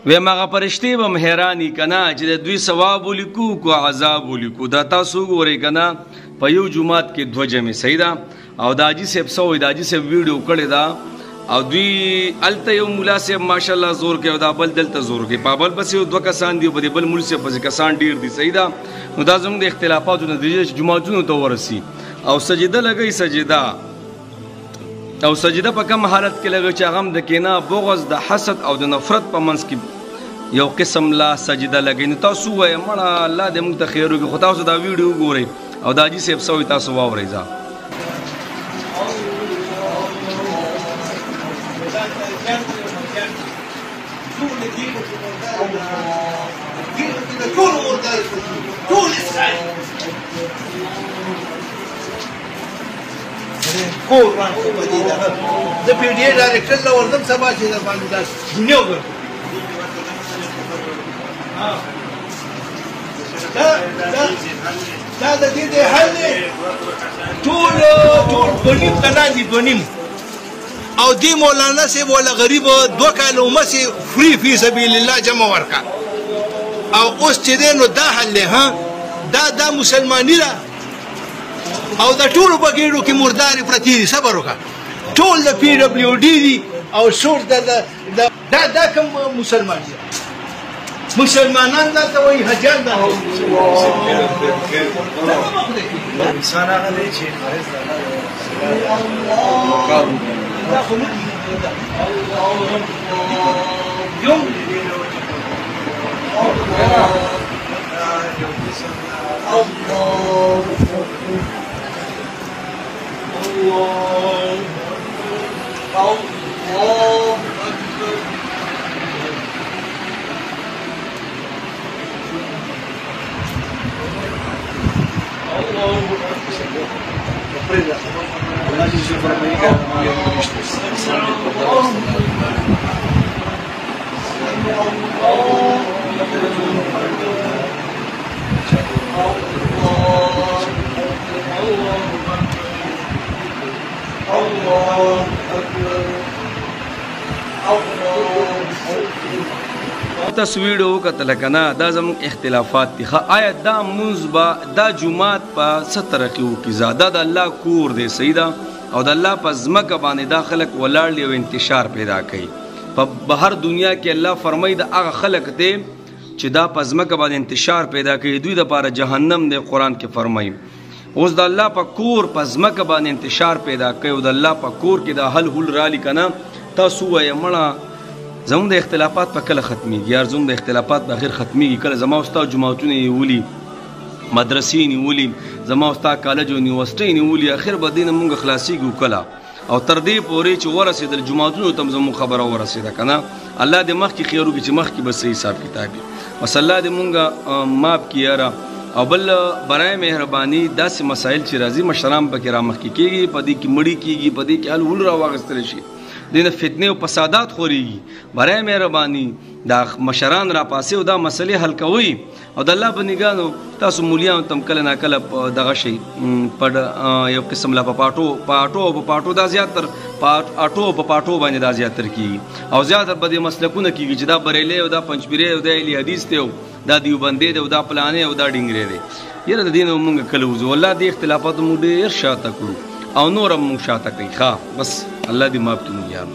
ویم هغه فرشتې به هم حیراني که نه چې د دوی ثواب ولیکو که عذاب ولیکو. دا تاسو وګورئ که نه په یو جومات کې 2 جمعې صحیح ده. او د حاجي صاحب څه وایي، د حاجي صاحب ویډیو کړې ده او دوی هلته یو ملا صاحب ماشاءالله زور کوي او دا بل دلته زور کوي. په بل پسې 2 کسان دي او په دې بل مول صاحب پسې کسان ډېر دي صحیح ده. نو دا زموږ د اختلافاتو نتیجه چې جوماتونو ته ورسي. او سجده لګوي، سجده او سجده په کوم حالت کې لګوي چې هغه هم د کینا بغض د حسد او د نفرت په منځ کې یو قسم لا سجده لګوي. نو تاسو وایئ مړه الله دې موږ ته خیر وکړي، خو تاسو دا ویډیو وګورئ او د حاجي صاحب څه وایي تاسو واورئ. قرآن خو بدی ده د پی ډی ډایرکټر لا ورته سبا چې د باندې دا دنیا وګړه دا د دې د حل ټول بنیم کنا دي بنیم او دی مولانا سی ولا غریب 2 کال عمر سی فری فی سبیل الله جمع ورکا او اوس چې دینو دا حل ها دا مسلمانی ده او د ټولو بګیړو کې مرداري پرتی دي. صبر وکړه، ټول د پی ډبلیو ډي دي او شور دا کوم مسلمان دي؟ مسلمانان دا ته وایي حجان ده. انسان هغه دی چې خارج دا خو نه تاسو ویډیو وکتل که نه دا زموږ اختلافات دي. آیا دا مونځ به دا جومات په څه طریقې وکړي؟ دا د الله کور دی صحیح ده او د الله په ځمکه باندې دا خلک ولاړ دي او انتشار پیدا کوي. په بهر دنیا کې الله فرمایي د هغه خلک دی چې دا په ځمکه باندې انتشار پیدا کوي دوی دپاره جهنم دی. قرآن کې فرمایي اوس د الله په کور په ځمکه باندې انتشار پیدا کوي او د الله په کور کې دا حل هول رالي که نه. تاسو وایئ مړه زموږ د اختلافات په کله ختمیږي؟ یار زموږ د اختلافات په اخر ختمیږي کله زما او ستا جوماتونه یې نیولي، مدرسې یې نیولي، زما او ستا کالج او یونیورسټۍ یې نیولي، اخر به دې نه مونږ خلاصېږو کله؟ او تر دې پورې چې ورسېدل جوماتونو ته هم زموږ خبره ورسېده که نه. الله دې مخکې خیر وکړي چې مخکې به صحیح حساب کتاب وي. بس الله دې مونږ ماف کړي یاره. او بل برای مهرباني داسې مسایل چې راځي مشران پکې رامخکې کېږي، په دې کې مړي کېږي، په دې کې حل هول راواخیستلی شي، دینه فتنې او فسادات خورېږي. برای مهرباني دا مشران راپاسې او دا مسلې حل کوي او د الله په نګاهو تاسو مولیانو ته هم کله ناکله دغه شی یو قسم لا په پاټو دا زیاتر اټو په پاټو باندې دا زیاتر کېږي او زیاتر به دې مسلکونه کېږي چې دا بریلی او دا پنجپیری او دا اهل حدیث دی او دا دیوبندی دی او دا پلانې او دا ډینګری دی. یاره د دې نه مونږ کله وځو. الله دې اختلافات مو ډېر شاته کړو او نور هم مونږ شاته کوي. ښه بس الله دې معاف کړي مونږ یار.